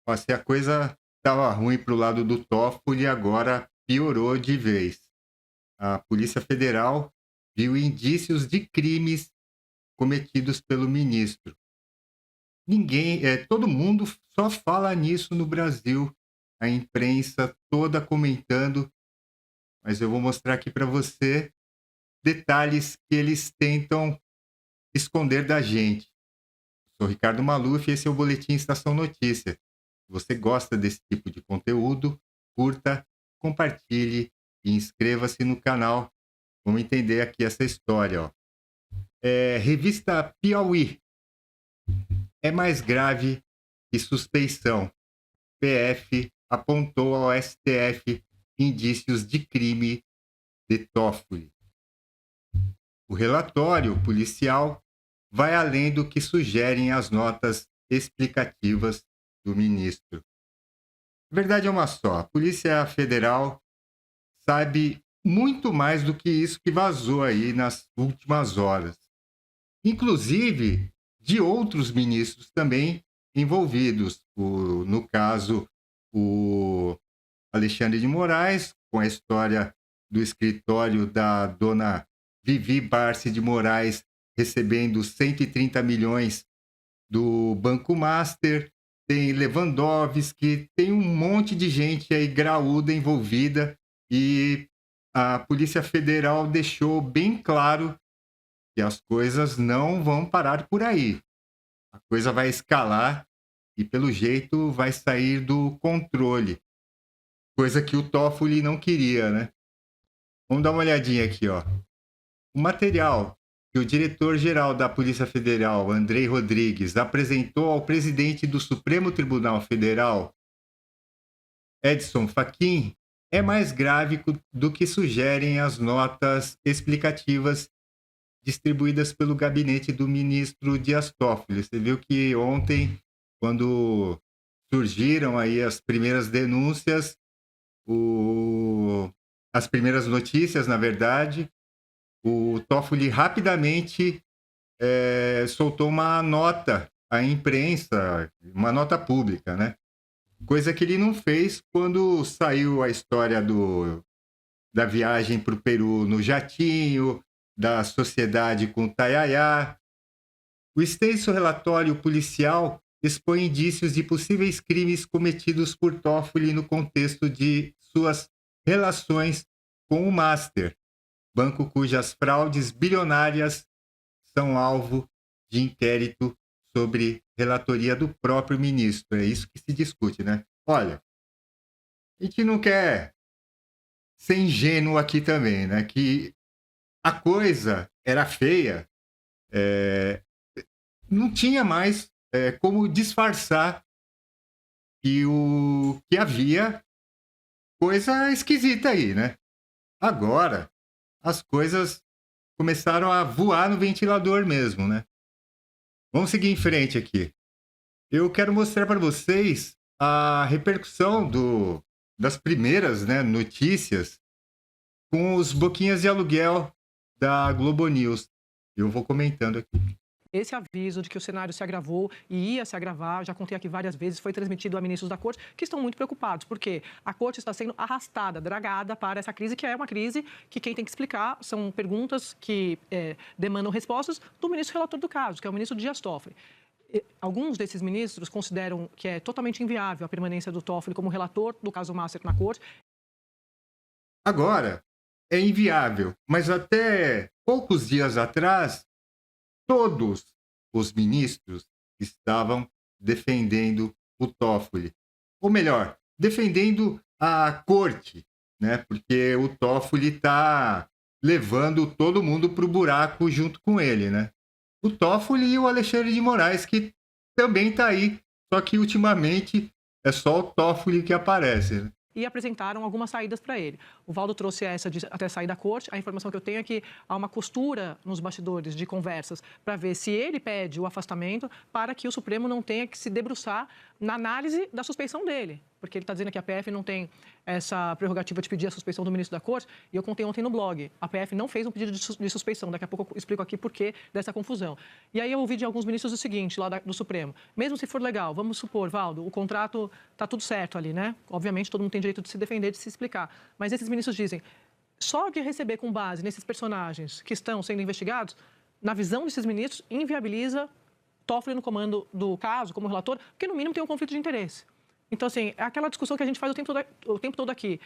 Ó, se a coisa estava ruim para o lado do Toffoli, agora piorou de vez. A Polícia Federal viu indícios de crimes cometidos pelo ministro. Todo mundo só fala nisso no Brasil, a imprensa toda comentando, mas eu vou mostrar aqui para você detalhes que eles tentam esconder da gente. Sou Ricardo Maluf e esse é o Boletim Estação Notícia. Se você gosta desse tipo de conteúdo, curta, compartilhe e inscreva-se no canal. Vamos entender aqui essa história. Ó. Revista Piauí. É mais grave que suspeição. PF apontou ao STF indícios de crime de Toffoli. O relatório policial vai além do que sugerem as notas explicativas do ministro. A verdade é uma só: a Polícia Federal sabe muito mais do que isso que vazou aí nas últimas horas, inclusive de outros ministros também envolvidos. No caso, o Alexandre de Moraes, com a história do escritório da dona Vivi Barsi de Moraes recebendo 130 milhões do Banco Master, tem Lewandowski, tem um monte de gente aí graúda envolvida e a Polícia Federal deixou bem claro que as coisas não vão parar por aí. A coisa vai escalar e, pelo jeito, vai sair do controle. Coisa que o Toffoli não queria, né? Vamos dar uma olhadinha aqui, ó. O material que o diretor-geral da Polícia Federal, Andrei Rodrigues, apresentou ao presidente do Supremo Tribunal Federal, Edson Fachin, é mais grave do que sugerem as notas explicativas distribuídas pelo gabinete do ministro Dias Toffoli. Você viu que ontem, quando surgiram aí as primeiras denúncias, as primeiras notícias, na verdade, o Toffoli rapidamente soltou uma nota à imprensa, uma nota pública, né? Coisa que ele não fez quando saiu a história da viagem para o Peru no jatinho, da sociedade com o Tayayá. O extenso relatório policial expõe indícios de possíveis crimes cometidos por Toffoli no contexto de suas relações com o Master, banco cujas fraudes bilionárias são alvo de inquérito sobre relatoria do próprio ministro. É isso que se discute, né? Olha, a gente não quer ser ingênuo aqui também, né? Que a coisa era feia, eh, não tinha mais como disfarçar que havia coisa esquisita aí, né? Agora, as coisas começaram a voar no ventilador mesmo, né? Vamos seguir em frente aqui. Eu quero mostrar para vocês a repercussão das primeiras, né, notícias com os boquinhas de aluguel da Globo News. Eu vou comentando aqui. Esse aviso de que o cenário se agravou e ia se agravar, já contei aqui várias vezes, foi transmitido a ministros da Corte, que estão muito preocupados, porque a Corte está sendo arrastada, dragada para essa crise, que é uma crise que quem tem que explicar são perguntas que demandam respostas do ministro relator do caso, que é o ministro Dias Toffoli. Alguns desses ministros consideram que é totalmente inviável a permanência do Toffoli como relator do caso Master na Corte. Agora, é inviável, mas até poucos dias atrás, todos os ministros estavam defendendo o Toffoli. Ou melhor, defendendo a corte, né? Porque o Toffoli está levando todo mundo para o buraco junto com ele, né? O Toffoli e o Alexandre de Moraes, que também está aí, só que ultimamente é só o Toffoli que aparece, né? E apresentaram algumas saídas para ele. O Valdo trouxe essa de até sair da corte. A informação que eu tenho é que há uma costura nos bastidores de conversas para ver se ele pede o afastamento para que o Supremo não tenha que se debruçar na análise da suspeição dele. porque ele está dizendo que a PF não tem essa prerrogativa de pedir a suspeição do ministro da Corte, e eu contei ontem no blog, a PF não fez um pedido de suspeição, daqui a pouco eu explico aqui por que dessa confusão. E aí eu ouvi de alguns ministros o seguinte, lá do Supremo, mesmo se for legal, vamos supor, Valdo, o contrato está tudo certo ali, né? Obviamente todo mundo tem direito de se defender, de se explicar, mas esses ministros dizem, só de receber com base nesses personagens que estão sendo investigados, na visão desses ministros, inviabiliza Toffoli no comando do caso, como relator, porque no mínimo tem um conflito de interesse. Então, assim, é aquela discussão que a gente faz o tempo todo aqui.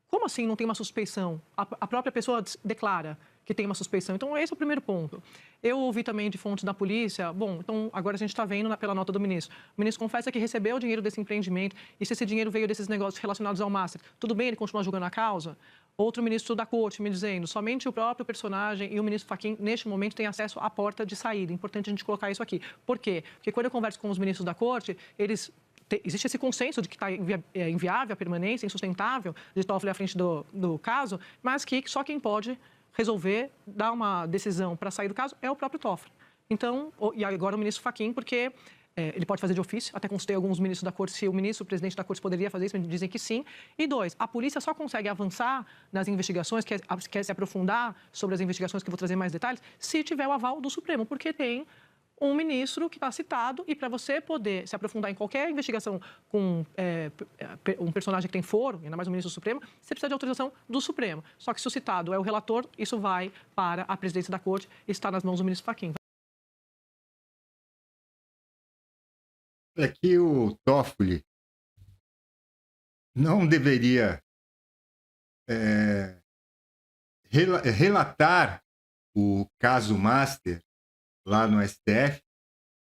Como assim não tem uma suspeição? A própria pessoa declara que tem uma suspeição. Então, esse é o primeiro ponto. Eu ouvi também de fontes da polícia, bom, então agora a gente está vendo pela nota do ministro. O ministro confessa que recebeu o dinheiro desse empreendimento e se esse dinheiro veio desses negócios relacionados ao Master, tudo bem, ele continua julgando a causa? Outro ministro da corte me dizendo, somente o próprio personagem e o ministro Fachin, neste momento, têm acesso à porta de saída. Importante a gente colocar isso aqui. Por quê? Porque quando eu converso com os ministros da corte, existe esse consenso de que está inviável a permanência, insustentável de Toffoli à frente do caso, mas que só quem pode resolver, dar uma decisão para sair do caso é o próprio Toffoli. Então, e agora o ministro Fachin, porque ele pode fazer de ofício, até consultei alguns ministros da Corte, se o ministro, o presidente da Corte poderia fazer isso, mas dizem que sim. E dois, a polícia só consegue avançar nas investigações, quer se aprofundar sobre as investigações, que eu vou trazer mais detalhes, se tiver o aval do Supremo, porque tem um ministro que está citado e para você poder se aprofundar em qualquer investigação com um personagem que tem foro, ainda mais o ministro do Supremo, você precisa de autorização do Supremo. Só que se o citado é o relator, isso vai para a presidência da Corte e está nas mãos do ministro Fachin. É que o Toffoli não deveria relatar o caso Master lá no STF.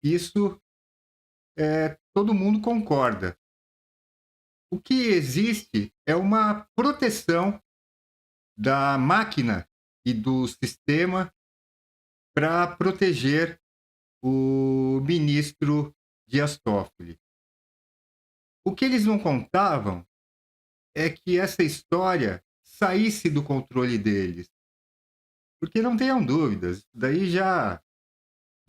Isso todo mundo concorda. O que existe é uma proteção da máquina e do sistema para proteger o ministro Dias Toffoli. O que eles não contavam é que essa história saísse do controle deles. Porque não tenham dúvidas, daí já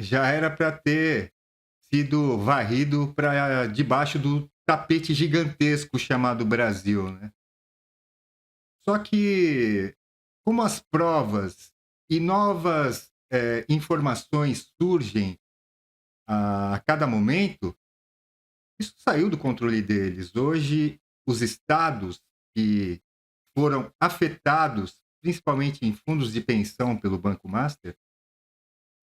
era para ter sido varrido para debaixo do tapete gigantesco chamado Brasil, né? Só que, como as provas e novas informações surgem a cada momento, isso saiu do controle deles. Hoje, os estados que foram afetados, principalmente em fundos de pensão pelo Banco Master,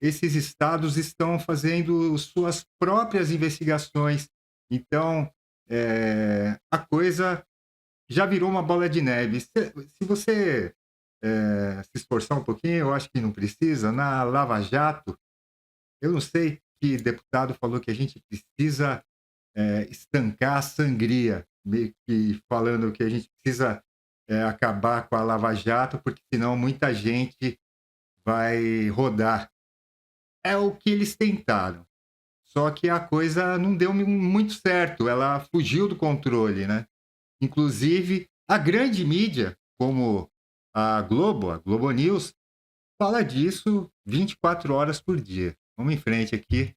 esses estados estão fazendo suas próprias investigações. Então, a coisa já virou uma bola de neve. Se você se esforçar um pouquinho, eu acho que não precisa. Na Lava Jato, eu não sei que deputado falou que a gente precisa estancar a sangria, meio que falando que a gente precisa acabar com a Lava Jato, porque senão muita gente vai rodar. É o que eles tentaram. Só que a coisa não deu muito certo, ela fugiu do controle, né? Inclusive, a grande mídia, como a Globo News, fala disso 24 horas por dia. Vamos em frente aqui.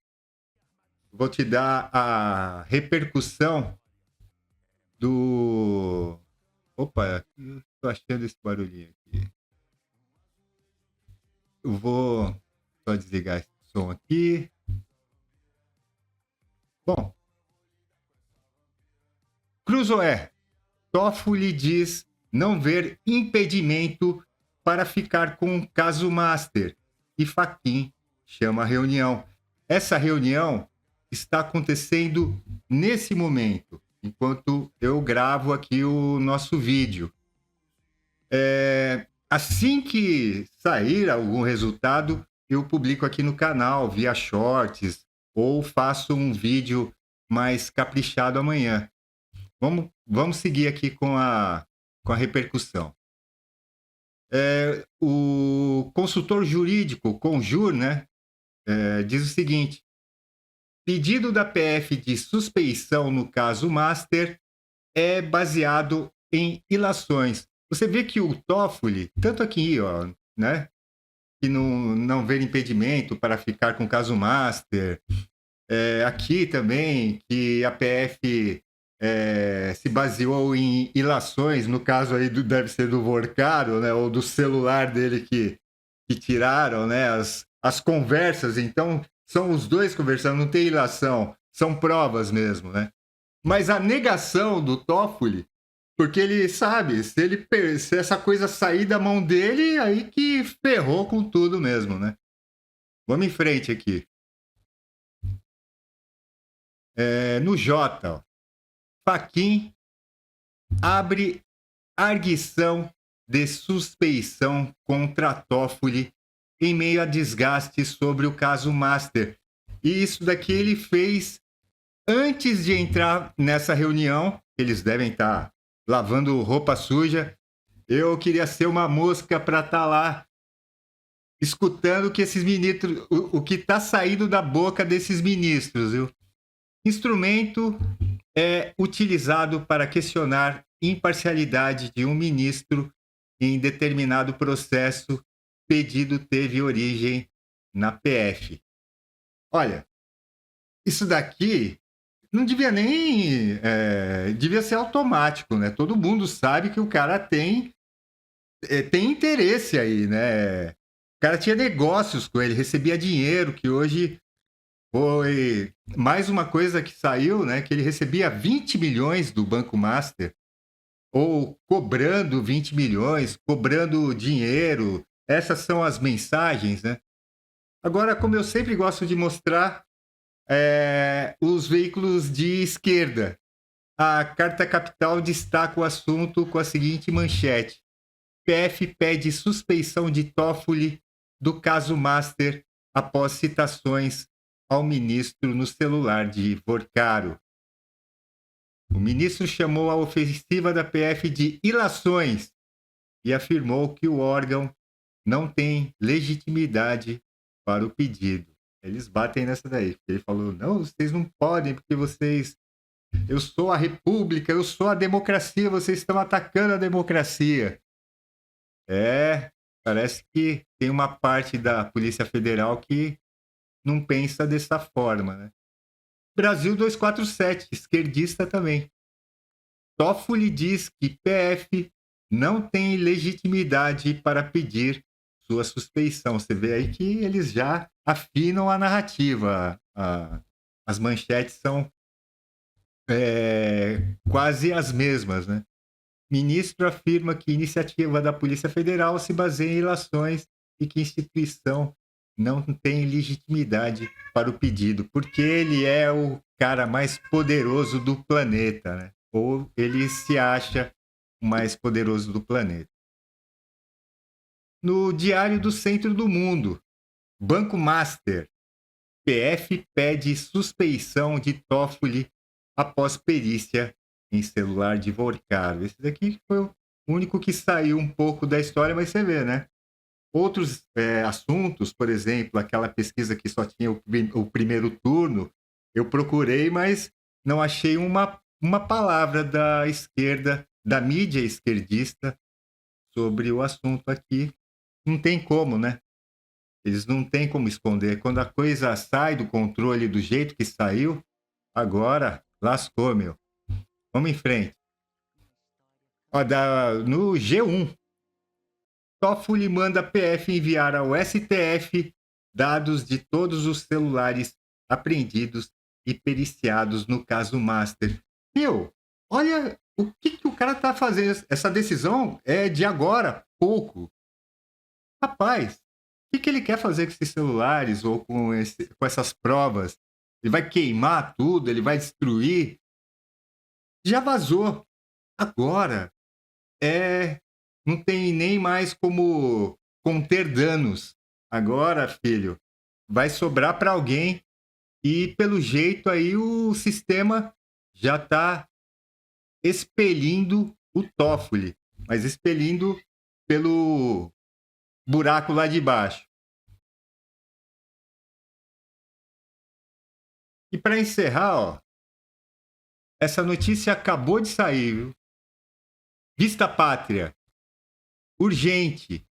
Vou te dar a repercussão do... Opa, estou achando esse barulhinho aqui. Eu vou só desligar esse som aqui. Bom, Cruzoé. Toffoli diz não ver impedimento para ficar com o caso Master e Fachin chama a reunião. Essa reunião está acontecendo nesse momento, enquanto eu gravo aqui o nosso vídeo. Assim que sair algum resultado, eu publico aqui no canal, via shorts, ou faço um vídeo mais caprichado amanhã. Vamos seguir aqui com a repercussão. O consultor jurídico, Conjur, né, diz o seguinte: pedido da PF de suspeição no caso Master é baseado em ilações. Você vê que o Toffoli, tanto aqui, ó, né, que não ver impedimento para ficar com o caso Master, aqui também, que a PF se baseou em ilações, no caso aí deve ser do Vorcaro, né, ou do celular dele que tiraram, né, as conversas, então são os dois conversando, não tem ilação, são provas mesmo, né? Mas a negação do Toffoli, porque ele sabe, se essa coisa sair da mão dele, aí que ferrou com tudo mesmo, né? Vamos em frente aqui. No J, ó, Fachin abre arguição de suspeição contra Toffoli em meio a desgaste sobre o caso Master. E isso daqui ele fez antes de entrar nessa reunião. Eles devem estar lavando roupa suja. Eu queria ser uma mosca para estar lá escutando o que esses ministros, o que está saindo da boca desses ministros, viu? Instrumento é utilizado para questionar imparcialidade de um ministro em determinado processo. Pedido teve origem na PF. Olha, isso daqui não devia nem... devia ser automático, né? Todo mundo sabe que o cara tem interesse aí, né? O cara tinha negócios com ele, recebia dinheiro, que hoje foi mais uma coisa que saiu, né? Que ele recebia 20 milhões do Banco Master, ou cobrando 20 milhões, cobrando dinheiro. Essas são as mensagens, né? Agora, como eu sempre gosto de mostrar, os veículos de esquerda, a Carta Capital destaca o assunto com a seguinte manchete: PF pede suspeição de Toffoli do caso Master após citações ao ministro no celular de Vorcaro. O ministro chamou a ofensiva da PF de ilações e afirmou que o órgão não tem legitimidade para o pedido. Eles batem nessa daí, porque ele falou: não, vocês não podem, porque vocês... Eu sou a república, eu sou a democracia, vocês estão atacando a democracia. Parece que tem uma parte da Polícia Federal que não pensa dessa forma, né? Brasil 247, esquerdista também. Toffoli diz que PF não tem legitimidade para pedir sua suspeição. Você vê aí que eles já afinam a narrativa. As manchetes são quase as mesmas, né? Ministro afirma que iniciativa da Polícia Federal se baseia em ilações e que a instituição não tem legitimidade para o pedido, porque ele é o cara mais poderoso do planeta, né? Ou ele se acha o mais poderoso do planeta. No Diário do Centro do Mundo, Banco Master, PF pede suspeição de Toffoli após perícia em celular de Vorcaro. Esse daqui foi o único que saiu um pouco da história, mas você vê, né? Outros assuntos, por exemplo, aquela pesquisa que só tinha o primeiro turno, eu procurei, mas não achei uma palavra da esquerda, da mídia esquerdista, sobre o assunto aqui. Não tem como, né? Eles não têm como esconder. Quando a coisa sai do controle do jeito que saiu, agora lascou, meu. Vamos em frente. Ó, no G1, Toffoli manda PF enviar ao STF dados de todos os celulares apreendidos e periciados no caso Master. Meu, olha o que o cara tá fazendo. Essa decisão é de agora, pouco. Rapaz, o que ele quer fazer com esses celulares ou com essas provas? Ele vai queimar tudo? Ele vai destruir? Já vazou. Agora, não tem nem mais como conter danos. Agora, filho, vai sobrar para alguém e, pelo jeito, aí o sistema já está expelindo o Toffoli, mas expelindo pelo buraco lá de baixo. E para encerrar, ó, essa notícia acabou de sair, viu? Vista Pátria. Urgente.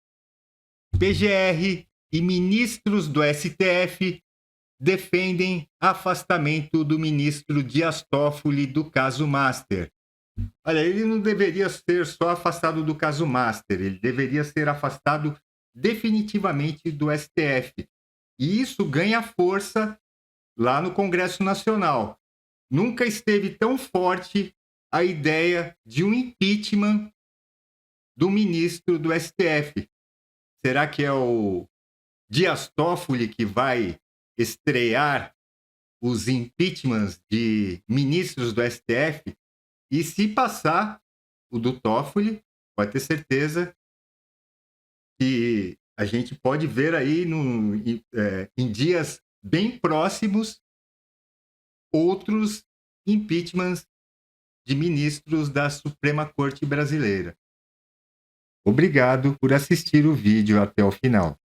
PGR e ministros do STF defendem afastamento do ministro Dias Toffoli do caso Master. Olha, ele não deveria ser só afastado do caso Master, ele deveria ser afastado definitivamente do STF. E isso ganha força lá no Congresso Nacional. Nunca esteve tão forte a ideia de um impeachment do ministro do STF. Será que é o Dias Toffoli que vai estrear os impeachments de ministros do STF? E se passar o do Toffoli, pode ter certeza que a gente pode ver aí em dias bem próximos outros impeachments de ministros da Suprema Corte Brasileira. Obrigado por assistir o vídeo até o final.